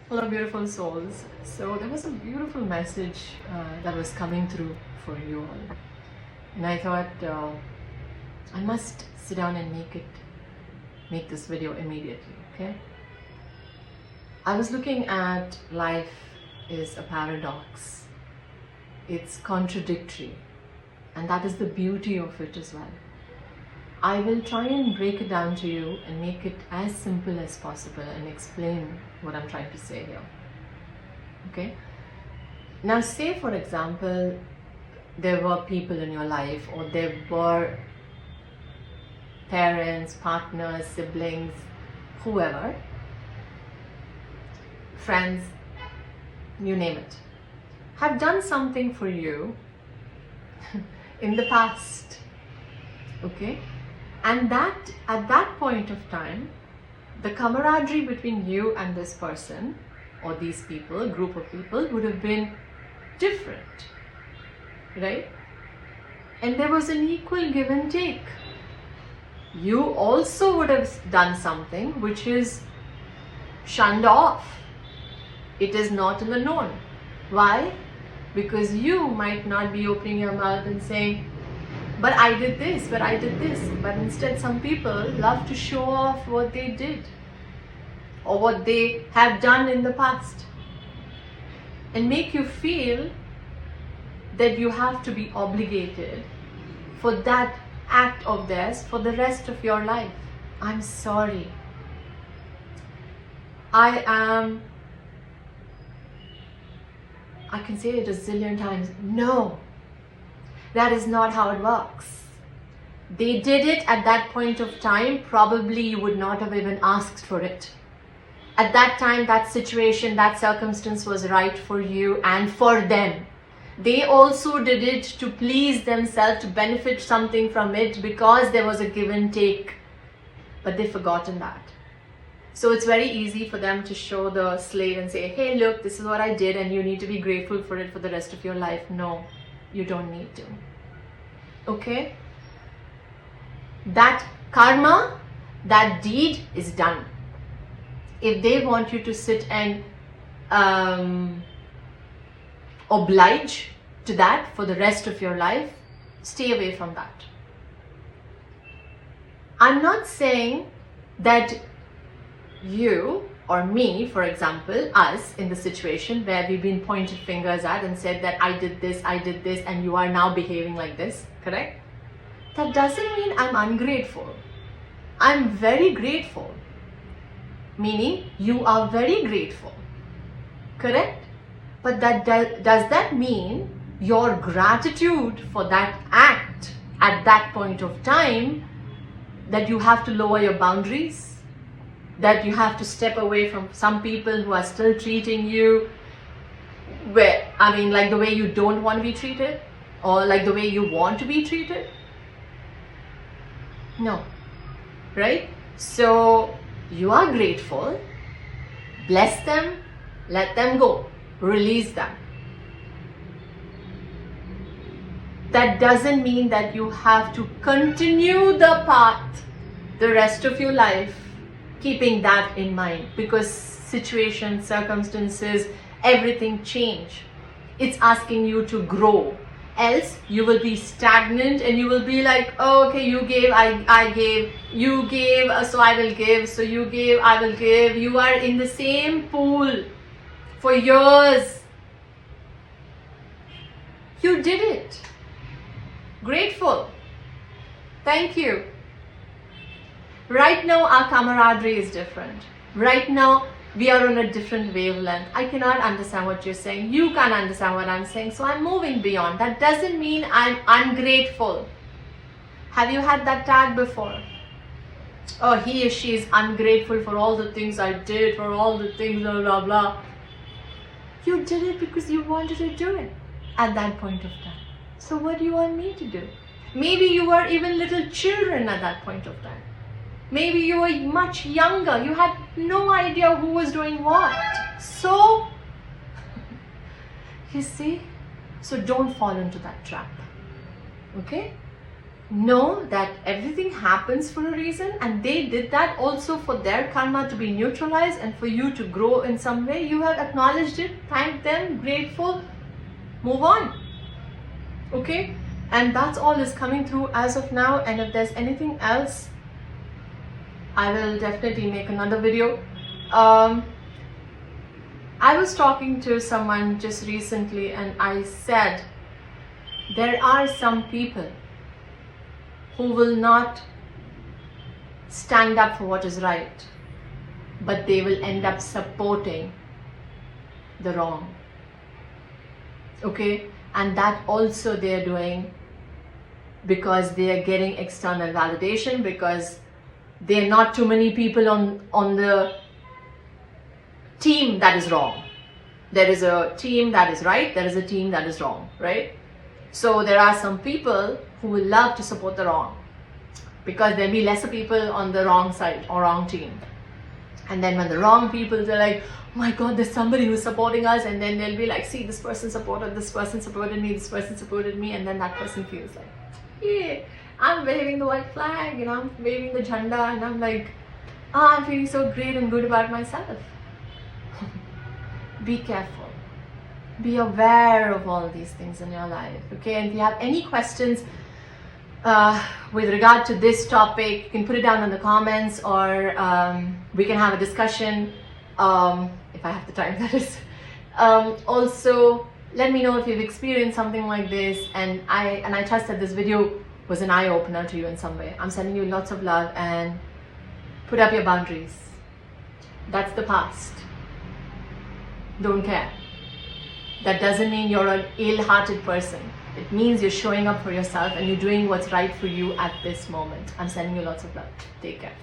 Hello, beautiful souls. So there was a beautiful message that was coming through for you all, and I thought I must sit down and make this video immediately. Okay. I was looking at life is a paradox. It's contradictory, and that is the beauty of it as well. I will try and break it down to you and make it as simple as possible and explain what I'm trying to say here. Okay? Now, say for example, there were people in your life, or there were parents, partners, siblings, whoever, friends, you name it, have done something for you in the past. Okay? And that at that point of time, the camaraderie between you and this person or these people, group of people, would have been different, right? And there was an equal give and take. You also would have done something which is shunned off. It is not in the known. Why? Because you might not be opening your mouth and saying, but I did this, but I did this. But instead, some people love to show off what they did or what they have done in the past and make you feel that you have to be obligated for that act of theirs for the rest of your life. I'm sorry. I can say it a zillion times. No. That is not how it works. They did it at that point of time. Probably you would not have even asked for it. At that time, that situation, that circumstance was right for you and for them. They also did it to please themselves, to benefit something from it because there was a give and take. But they've forgotten that. So it's very easy for them to show the slate and say, hey, look, this is what I did and you need to be grateful for it for the rest of your life. No. You don't need to. Okay? That karma, that deed is done. If they want you to sit and oblige to that for the rest of your life, stay away from that. I'm not saying that you or me, for example, us in the situation where we've been pointed fingers at and said that I did this, and you are now behaving like this, correct? That doesn't mean I'm ungrateful. I'm very grateful. Meaning you are very grateful, correct? But that does that mean your gratitude for that act at that point of time, that you have to lower your boundaries? That you have to step away from some people who are still treating you like the way you don't want to be treated, or like the way you want to be treated? No, right? So you are grateful, bless them, let them go, release them. That doesn't mean that you have to continue the path the rest of your life keeping that in mind, because situations, circumstances, everything change. It's asking you to grow. Else you will be stagnant and you will be like, oh, okay, you gave, I gave, you gave, so I will give, so you gave, I will give. You are in the same pool for years. You did it. Grateful. Thank you. Right now, our camaraderie is different. Right now, we are on a different wavelength. I cannot understand what you're saying. You can't understand what I'm saying. So I'm moving beyond. That doesn't mean I'm ungrateful. Have you had that tag before? Oh, he or she is ungrateful for all the things I did, for all the things, blah, blah, blah. You did it because you wanted to do it at that point of time. So what do you want me to do? Maybe you were even little children at that point of time. Maybe you were much younger. You had no idea who was doing what. So, you see? So don't fall into that trap. Okay? know that everything happens for a reason, and they did that also for their karma to be neutralized and for you to grow in some way. You have acknowledged it, thanked them, grateful, move on. Okay? And that's all is coming through as of now. And if there's anything else, I will definitely make another video. I was talking to someone just recently and I said, there are some people who will not stand up for what is right, but they will end up supporting the wrong. Okay? And that also they're doing because they are getting external validation, because there are not too many people on the team that is wrong. There is a team that is right, there is a team that is wrong, right? So there are some people who will love to support the wrong, because there'll be lesser people on the wrong side or wrong team. And then when the wrong people, they're like, oh my God, there's somebody who's supporting us, and then they'll be like, see, this person supported me, this person supported me, and then that person feels like, yeah, I'm waving the white flag, and I'm waving the jhanda, and I'm like, oh, I'm feeling so great and good about myself. Be careful. Be aware of all these things in your life, okay? And if you have any questions with regard to this topic, you can put it down in the comments, or we can have a discussion if I have the time, that is. Also, let me know if you've experienced something like this, and I trust that this video was an eye-opener to you in some way. I'm sending you lots of love, and put up your boundaries. That's the past. Don't care. That doesn't mean you're an ill-hearted person. It means you're showing up for yourself and you're doing what's right for you at this moment. I'm sending you lots of love. Take care.